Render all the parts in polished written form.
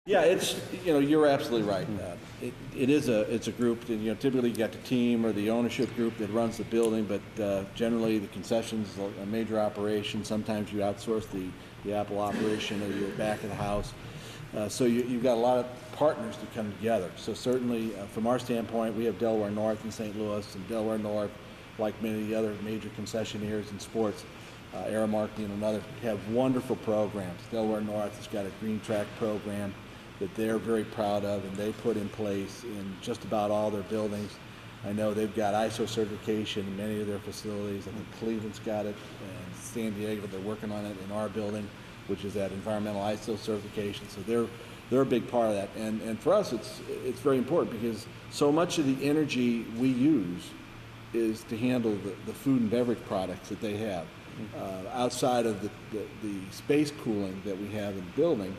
Yeah, you're absolutely right. It's a group that, typically you got the team or the ownership group that runs the building, but generally the concessions is a major operation. Sometimes you outsource the Apple operation or you're back of the house. So you've got a lot of partners that come together. So certainly from our standpoint, we have Delaware North in St. Louis, and Delaware North, like many of the other major concessionaires in sports, Aramark and another, have wonderful programs. Delaware North has got a green track program that they're very proud of, and they put in place in just about all their buildings. I know they've got ISO certification in many of their facilities. I think Cleveland's got it, and San Diego, they're working on it in our building, which is that environmental ISO certification. So they're a big part of that. And for us, it's very important because so much of the energy we use is to handle the food and beverage products that they have. Outside of the space cooling that we have in the building,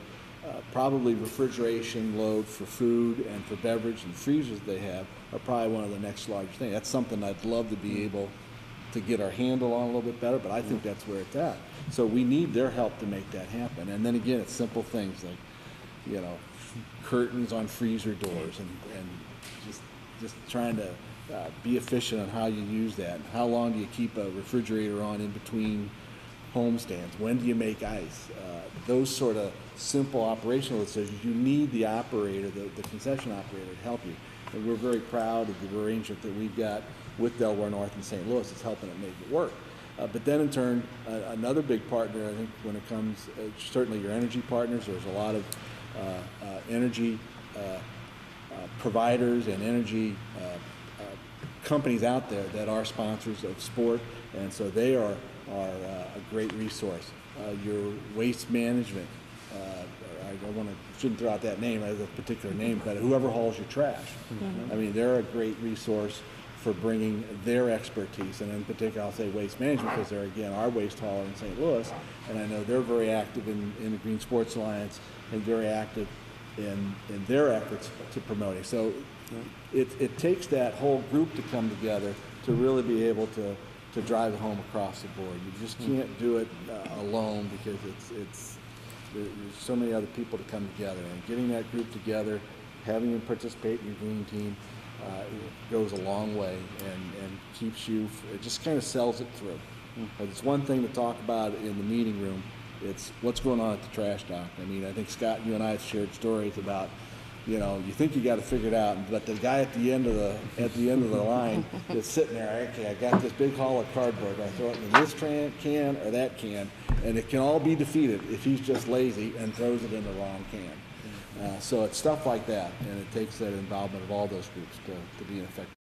probably refrigeration load for food and for beverage and freezers they have are probably one of the next largest things. That's something I'd love to be able to get our handle on a little bit better, but I think that's where it's at. So we need their help to make that happen. And then again, it's simple things like, curtains on freezer doors and just trying to be efficient on how you use that. How long do you keep a refrigerator on in between home stands? When do you make ice? Those sort of simple operational decisions, you need the operator, the concession operator to help you. And we're very proud of the arrangement that we've got with Delaware North and St. Louis. It's helping it make it work. But then in turn, another big partner, I think, when it comes, certainly your energy partners, there's a lot of energy providers and energy companies out there that are sponsors of sport, and so they are a great resource. Your waste management, shouldn't throw out that name as a particular name, but whoever hauls your trash. I mean, they're a great resource for bringing their expertise, and in particular I'll say waste management because they're, again, our waste hauler in St. Louis, and I know they're very active in the Green Sports Alliance and very active in their efforts to promote it. So it takes that whole group to come together to really be able to drive it home across the board. You just can't do it alone because there's so many other people to come together, and getting that group together, having them participate in your green team goes a long way and keeps you, it just kind of sells it through. But it's one thing to talk about in the meeting room, it's what's going on at the trash dock. I mean, I think Scott, you and I have shared stories about, you think you got to figure it out, but the guy at the end of the line is sitting there. Okay, I got this big haul of cardboard. I throw it in this can or that can, and it can all be defeated if he's just lazy and throws it in the wrong can. So it's stuff like that, and it takes that involvement of all those groups to be an effective.